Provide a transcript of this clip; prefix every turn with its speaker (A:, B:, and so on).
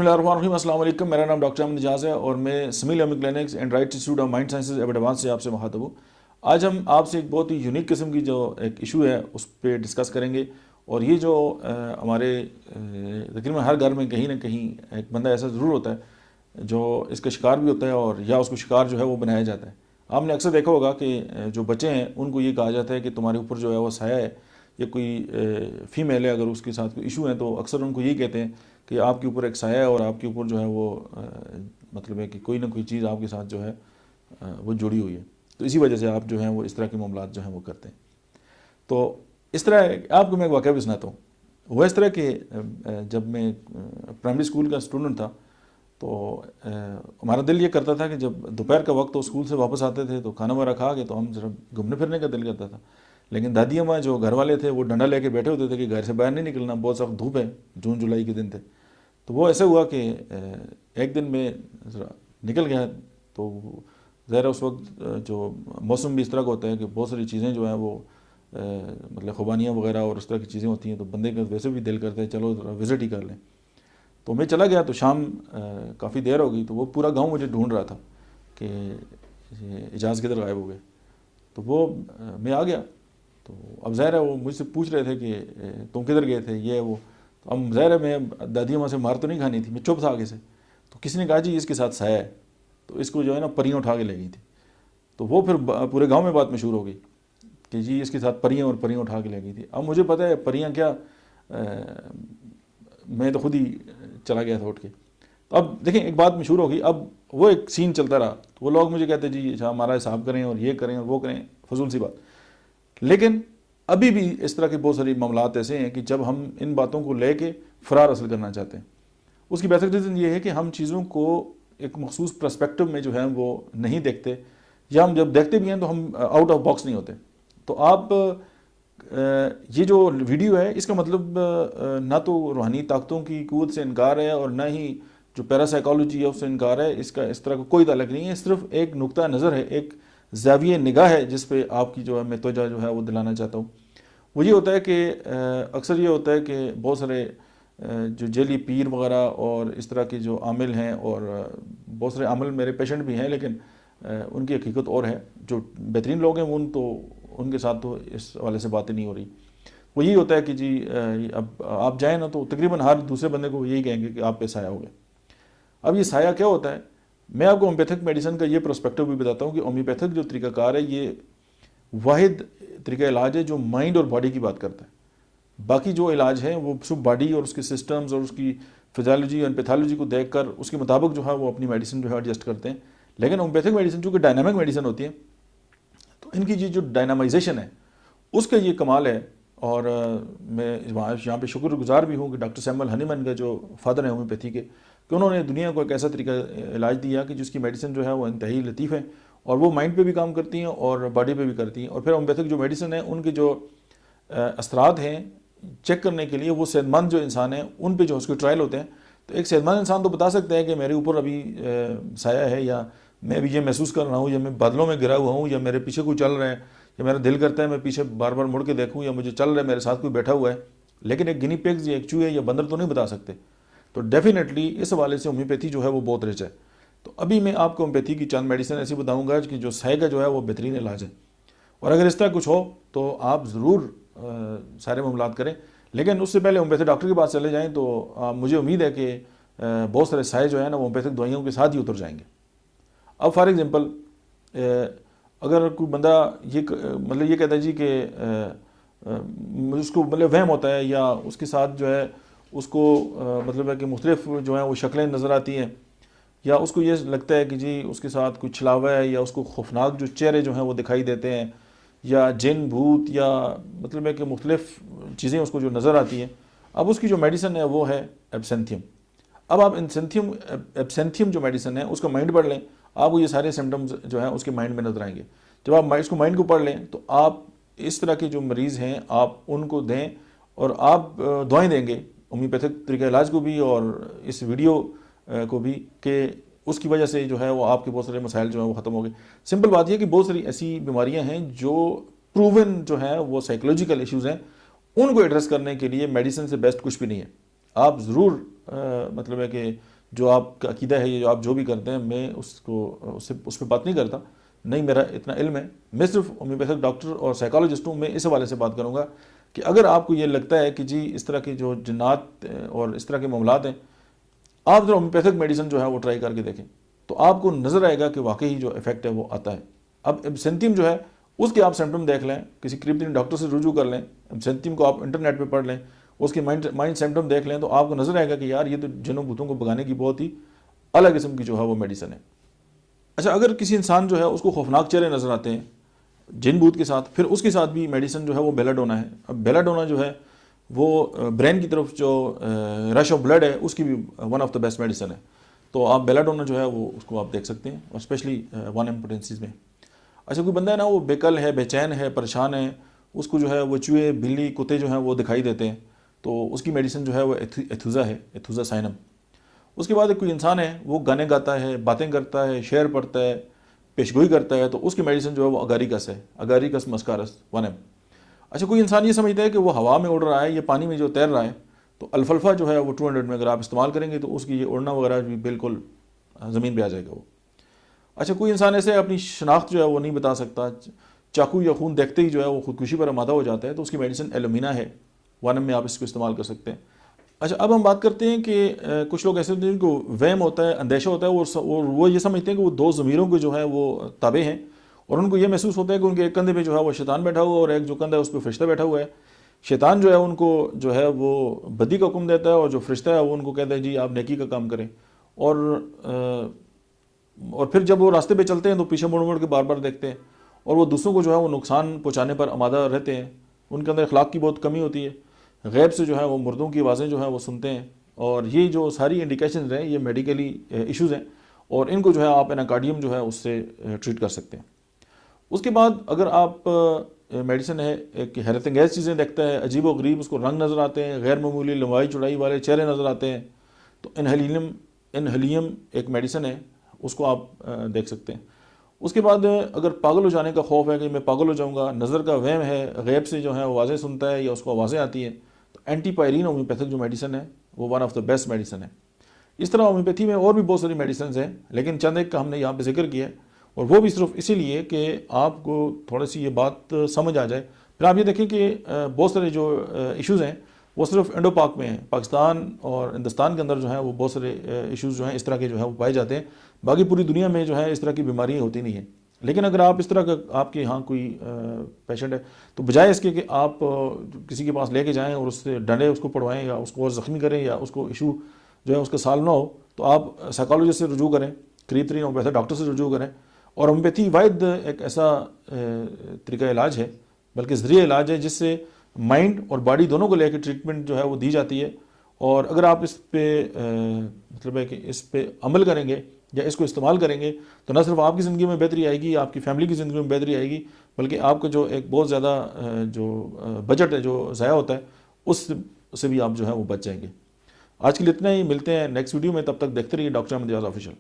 A: بسم اللہ الرحمن الرحیم. السلام علیکم. میرا نام ڈاکٹر احمد اجاز ہے اور میں سمیل امی clinics and right institute of mind sciences ایوٹ ایڈوانس سے آپ سے مخاطب ہوں. آج ہم آپ سے ایک بہت ہی یونیک قسم کی جو ایک ایشو ہے اس پہ ڈسکس کریں گے. اور یہ جو ہمارے تقریباً ہر گھر میں کہیں نہ کہیں ایک بندہ ایسا ضرور ہوتا ہے جو اس کا شکار بھی ہوتا ہے اور یا اس کو شکار جو ہے وہ بنایا جاتا ہے. آپ نے اکثر دیکھا ہوگا کہ جو بچے ہیں ان کو یہ کہا جاتا ہے کہ تمہارے اوپر جو ہے وہ سایہ ہے, یا کوئی فیمیل ہے اگر اس کے ساتھ کوئی ایشو ہے تو اکثر ان کو یہی کہتے ہیں کہ آپ کے اوپر ایک سایہ ہے اور آپ کے اوپر جو ہے وہ مطلب ہے کہ کوئی نہ کوئی چیز آپ کے ساتھ جو ہے وہ جڑی ہوئی ہے. تو اسی وجہ سے آپ جو ہیں وہ اس طرح کے معاملات جو ہیں وہ کرتے ہیں. تو اس طرح آپ کو میں ایک واقعہ بھی سناتا ہوں. وہ اس طرح کہ جب میں پرائمری اسکول کا اسٹوڈنٹ تھا تو ہمارا دل یہ کرتا تھا کہ جب دوپہر کا وقت تو اسکول سے واپس آتے تھے تو کھانا وغیرہ کھا کے تو ہم ذرا گھومنے پھرنے کا دل کرتا تھا. لیکن دادی اماں جو گھر والے تھے وہ ڈنڈا لے کے بیٹھے ہوتے تھے کہ گھر سے باہر نہیں نکلنا, بہت سخت دھوپ ہے, جون جولائی کے دن تھے. تو وہ ایسا ہوا کہ ایک دن میں ذرا نکل گیا تو ظاہر اس وقت جو موسم بھی اس طرح کا ہوتا ہے کہ بہت ساری چیزیں جو ہیں وہ مطلب خوبانیاں وغیرہ اور اس طرح کی چیزیں ہوتی ہیں, تو بندے کا ویسے بھی دل کرتا ہے چلو ذرا وزٹ ہی کر لیں. تو میں چلا گیا تو شام کافی دیر ہو گئی تو وہ پورا گاؤں مجھے ڈھونڈ رہا تھا کہ اجاز کدھر غائب ہو گئے. تو وہ میں آ گیا تو اب ظاہر ہے وہ مجھ سے پوچھ رہے تھے کہ تم کدھر گئے تھے یہ وہ. تو اب ظاہر ہے میں دادی اماں سے مار تو نہیں کھانی تھی, میں چپ تھا آگے سے. تو کسی نے کہا جی اس کے ساتھ سایہ ہے, تو اس کو جو ہے نا پریاں اٹھا کے لے گئی تھی. تو وہ پھر پورے گاؤں میں بات مشہور ہو گئی کہ جی اس کے ساتھ پریاں اور پریاں اٹھا کے لے گئی تھی. اب مجھے پتہ ہے پریاں کیا, میں تو خود ہی چلا گیا تھا اٹھ کے. تو اب دیکھیں ایک بات مشہور ہو گئی, اب وہ ایک سین چلتا رہا. تو وہ لوگ مجھے کہتے جی ہمارا حساب کریں اور یہ کریں اور وہ کریں, فضول سی بات. لیکن ابھی بھی اس طرح کے بہت ساری معاملات ایسے ہیں کہ جب ہم ان باتوں کو لے کے فرار حاصل کرنا چاہتے ہیں. اس کی بیسک ریزن یہ ہے کہ ہم چیزوں کو ایک مخصوص پرسپیکٹو میں جو ہے وہ نہیں دیکھتے, یا ہم جب دیکھتے بھی ہیں تو ہم آؤٹ آف باکس نہیں ہوتے. تو آپ یہ جو ویڈیو ہے اس کا مطلب نہ تو روحانی طاقتوں کی قوت سے انکار ہے اور نہ ہی جو پیراسائیکالوجی ہے اس سے انکار ہے. اس کا اس طرح کا کوئی تعلق نہیں ہے, صرف ایک نقطہ نظر ہے, ایک زاویہ نگاہ ہے جس پہ آپ کی جو ہے میں توجہ جو ہے وہ دلانا چاہتا ہوں. وہ یہ ہوتا ہے کہ اکثر یہ ہوتا ہے کہ بہت سارے جو جیلی پیر وغیرہ اور اس طرح کے جو عامل ہیں, اور بہت سارے عامل میرے پیشنٹ بھی ہیں لیکن ان کی حقیقت اور ہے. جو بہترین لوگ ہیں ان کے ساتھ تو اس حوالے سے باتیں نہیں ہو رہی. وہ یہی ہوتا ہے کہ جی اب آپ جائیں نا تو تقریباً ہر دوسرے بندے کو یہی کہیں گے کہ آپ پہ سایہ ہو گیا. اب یہ سایہ کیا ہوتا ہے, میں آپ کو ہومیوپیتھک میڈیسن کا یہ پرسپیکٹو بھی بتاتا ہوں کہ ہومیوپیتھک جو طریقہ کار ہے یہ واحد طریقہ علاج ہے جو مائنڈ اور باڈی کی بات کرتا ہے. باقی جو علاج ہیں وہ صرف باڈی اور اس کے سسٹمز اور اس کی فزیالوجی اور پیتھالوجی کو دیکھ کر اس کے مطابق جو ہے وہ اپنی میڈیسن جو ہے ایڈجسٹ کرتے ہیں. لیکن ہومیوپیتھک میڈیسن چونکہ ڈائنامک میڈیسن ہوتی ہے تو ان کی جو ڈائنامائزیشن ہے اس کا یہ کمال ہے. اور میں یہاں پہ شکر گزار بھی ہوں کہ ڈاکٹر سیمول ہنیمن کا جو فادر ہیں ہومیوپیتھی کے, کہ انہوں نے دنیا کو ایک ایسا طریقہ علاج دیا کہ جس کی میڈیسن جو ہے وہ انتہائی لطیف ہے اور وہ مائنڈ پہ بھی کام کرتی ہیں اور باڈی پہ بھی کرتی ہیں. اور پھر ہومیوپیتھک جو میڈیسن ہے ان کے جو اثرات ہیں چیک کرنے کے لیے وہ صحت مند جو انسان ہیں ان پہ جو اس کے ٹرائل ہوتے ہیں. تو ایک صحت مند انسان تو بتا سکتا ہے کہ میرے اوپر ابھی سایہ ہے, یا میں ابھی یہ محسوس کر رہا ہوں, یا میں بادلوں میں گرا ہوا ہوں, یا میرے پیچھے کوئی چل رہا ہے, یا میرا دل کرتا ہے میں پیچھے بار بار مڑ کے دیکھوں, یا مجھے چل رہا ہے میرے ساتھ کوئی بیٹھا ہوا ہے. لیکن ایک گنی پیگز یا ایک چوہے یا بندر تو نہیں بتا سکتے. تو ڈیفینیٹلی اس حوالے سے ہومیوپیتھی جو ہے وہ بہت رچ ہے. تو ابھی میں آپ کو ہومیوپیتھی کی چند میڈیسن ایسی بتاؤں گا کہ جو سایہ کا جو ہے وہ بہترین علاج ہے. اور اگر اس طرح کچھ ہو تو آپ ضرور سارے معاملات کریں. لیکن اس سے پہلے ہومیوپیتھی ڈاکٹر کے پاس چلے جائیں تو مجھے امید ہے کہ بہت سارے سایہ جو ہے نا وہ ہومیوپیتھک دوائیوں کے ساتھ ہی اتر جائیں گے. اب فار ایگزامپل اگر کوئی بندہ یہ کہتا ہے جی کہ اس کو وہم ہوتا ہے, یا اس کے ساتھ جو ہے اس کو مطلب ہے کہ مختلف جو ہیں وہ شکلیں نظر آتی ہیں, یا اس کو یہ لگتا ہے کہ جی اس کے ساتھ کوئی چھلاوا ہے, یا اس کو خوفناک جو چہرے جو ہیں وہ دکھائی دیتے ہیں, یا جن بھوت, یا مطلب ہے کہ مختلف چیزیں اس کو جو نظر آتی ہیں. اب اس کی جو میڈیسن ہے وہ ہے ایبسینتھیم. اب آپ ایبسینتھیم جو میڈیسن ہے اس کا مائنڈ پڑھ لیں, آپ کو یہ سارے سمٹمز جو ہیں اس کے مائنڈ میں نظر آئیں گے. جب آپ اس کو مائنڈ کو پڑھ لیں تو آپ اس طرح کے جو مریض ہیں آپ ان کو دیں, اور آپ دعائیں دیں گے ہومیوپیتھک طریقہ علاج کو بھی اور اس ویڈیو کو بھی, کہ اس کی وجہ سے جو ہے وہ آپ کے بہت سارے مسائل جو ہیں وہ ختم ہو گئے. سمپل بات یہ کہ بہت ساری ایسی بیماریاں ہیں جو پروون جو ہیں وہ سائیکولوجیکل ایشوز ہیں, ان کو ایڈریس کرنے کے لیے میڈیسن سے بیسٹ کچھ بھی نہیں ہے. آپ ضرور مطلب ہے کہ جو آپ کا عقیدہ ہے، یہ جو آپ جو بھی کرتے ہیں، میں اس پہ بات نہیں کرتا، نہیں میرا اتنا علم ہے، میں صرف ہومیوپیتھک ڈاکٹر اور سائیکالوجسٹ ہوں، میں اس حوالے سے بات کروں گا کہ اگر آپ کو یہ لگتا ہے کہ جی اس طرح کی جو جنات اور اس طرح کے معاملات ہیں، آپ ذرا ہومیوپیتھک میڈیسن جو ہے وہ ٹرائی کر کے دیکھیں، تو آپ کو نظر آئے گا کہ واقعی جو افیکٹ ہے وہ آتا ہے۔ اب ایبسینتھیم جو ہے اس کے آپ سمپٹم دیکھ لیں، کسی قریب ترین ڈاکٹر سے رجوع کر لیں، ایبسینتھیم کو آپ انٹرنیٹ پہ پڑھ لیں، اس کے مائنڈ سمپٹم دیکھ لیں، تو آپ کو نظر آئے گا کہ یار یہ تو جنوں بھوتوں کو بھگانے کی بہت ہی الگ قسم کی جو ہے وہ میڈیسن ہے۔ اچھا، اگر کسی انسان جو ہے اس کو خوفناک چہرے نظر آتے ہیں جن بوت کے ساتھ، پھر اس کے ساتھ بھی میڈیسن جو ہے وہ بیلاڈونا ہے۔ اب بیلاڈونا جو ہے وہ برین کی طرف جو رش آف بلڈ ہے اس کی بھی one of the best medicine ہے، تو آپ بیلاڈونا جو ہے وہ اس کو آپ دیکھ سکتے ہیں، اور اسپیشلی 1M پوٹینسیز میں۔ اچھا، کوئی بندہ ہے نا وہ بیکل ہے، بے چین ہے، پریشان ہے، اس کو جو ہے وہ چوہے، بلی، کتے جو ہیں وہ دکھائی دیتے ہیں، تو اس کی میڈیسن جو ہے وہ ایتھوزا ہے، ایتھوزا سائنم۔ اس کے بعد ایک کوئی انسان ہے وہ گانے گاتا ہے، باتیں کرتا ہے، شعر پڑھتا ہے، پیشگوئی کرتا ہے، تو اس کی میڈیسن جو ہے وہ اگاریکس ہے، اگاریکس مسکارس 1M۔ اچھا، کوئی انسان یہ سمجھتا ہے کہ وہ ہوا میں اڑ رہا ہے یا پانی میں جو تیر رہا ہے، تو الفلفا جو ہے وہ 200 میں اگر آپ استعمال کریں گے تو اس کی یہ اڑنا وغیرہ بھی بالکل زمین پہ آ جائے گا وہ۔ اچھا، کوئی انسان ایسے اپنی شناخت جو ہے وہ نہیں بتا سکتا، چاقو یا خون دیکھتے ہی جو ہے وہ خودکشی پر آمادہ ہو جاتا ہے، تو اس کی میڈیسن ایلومینا ہے، 1M میں آپ اس کو استعمال کر سکتے ہیں۔ اچھا، اب ہم بات کرتے ہیں کہ کچھ لوگ ایسے ہوتے ہیں جن کو وہم ہوتا ہے، اندیشہ ہوتا ہے، اور وہ یہ سمجھتے ہیں کہ وہ دو ضمیروں کے جو ہے وہ تابع ہیں، اور ان کو یہ محسوس ہوتا ہے کہ ان کے ایک کندھے پہ جو ہے وہ شیطان بیٹھا ہوا ہے، اور ایک جو کندھا ہے اس پہ فرشتہ بیٹھا ہوا ہے۔ شیطان جو ہے ان کو جو ہے وہ بدی کا حکم دیتا ہے، اور جو فرشتہ ہے وہ ان کو کہتا ہے جی آپ نیکی کا کام کریں، اور پھر جب وہ راستے پہ چلتے ہیں تو پیچھے مڑ مڑ کے بار بار دیکھتے ہیں، اور وہ دوسروں کو جو ہے وہ نقصان پہنچانے پر آمادہ رہتے ہیں۔ ان کے اندر اخلاق کی بہت کمی ہوتی ہے، غیب سے جو ہے وہ مردوں کی آوازیں جو ہیں وہ سنتے ہیں، اور یہ جو ساری انڈیکیشنز ہیں یہ میڈیکلی ایشوز ہیں، اور ان کو جو ہے آپ اناکارڈیم جو ہے اس سے ٹریٹ کر سکتے ہیں۔ اس کے بعد اگر آپ میڈیسن ہے ایک حیرت انگیز چیزیں دیکھتا ہے، عجیب و غریب اس کو رنگ نظر آتے ہیں، غیر معمولی لمبائی چوڑائی والے چہرے نظر آتے ہیں، تو انہلیم ایک میڈیسن ہے، اس کو آپ دیکھ سکتے ہیں۔ اس کے بعد اگر پاگل ہو جانے کا خوف ہے کہ میں پاگل ہو جاؤں گا، نظر کا وہم ہے، غیب سے جو ہے آوازیں سنتا ہے یا اس کو آوازیں آتی ہیں، تو اینٹی پائرین ہومیوپیتھک جو میڈیسن ہے وہ one of the best medicine ہے۔ اس طرح ہومیوپیتھی میں اور بھی بہت ساری میڈیسنز ہیں، لیکن چند ایک کا ہم نے یہاں پہ ذکر کیا ہے، اور وہ بھی صرف اسی لیے کہ آپ کو تھوڑی سی یہ بات سمجھ آ جائے۔ پھر آپ یہ دیکھیں کہ بہت سارے جو ایشوز ہیں وہ صرف انڈو پاک میں ہیں، پاکستان اور ہندوستان کے اندر جو ہیں وہ بہت سارے ایشوز جو ہیں اس طرح کے جو ہے وہ پائے جاتے ہیں، باقی پوری دنیا میں جو ہے اس طرح کی بیماریاں ہوتی نہیں ہیں۔ لیکن اگر آپ اس طرح کا آپ کے یہاں کوئی پیشنٹ ہے، تو بجائے اس کے کہ آپ کسی کے پاس لے کے جائیں اور اس سے ڈنڈے اس کو پڑوائیں یا اس کو اور زخمی کریں یا اس کو ایشو جو ہے اس کا سالو نہ ہو، تو آپ سائیکالوجسٹ سے رجوع کریں، قریب ترین ہومیوپیتھک ڈاکٹر سے رجوع کریں۔ اور ہومیوپیتھی واحد ایک ایسا طریقہ علاج ہے، بلکہ ذریعہ علاج ہے، جس سے مائنڈ اور باڈی دونوں کو لے کے ٹریٹمنٹ جو ہے وہ دی جاتی ہے، اور اگر آپ اس پہ مطلب ہے کہ اس پہ عمل کریں گے یا اس کو استعمال کریں گے، تو نہ صرف آپ کی زندگی میں بہتری آئے گی، آپ کی فیملی کی زندگی میں بہتری آئے گی، بلکہ آپ کا جو ایک بہت زیادہ جو بجٹ ہے جو ضائع ہوتا ہے اس سے بھی آپ جو ہے وہ بچ جائیں گے۔ آج کے لیے اتنا ہی، ملتے ہیں نیکسٹ ویڈیو میں، تب تک دیکھتے رہیے ڈاکٹر احمد ریاض آفیشیل۔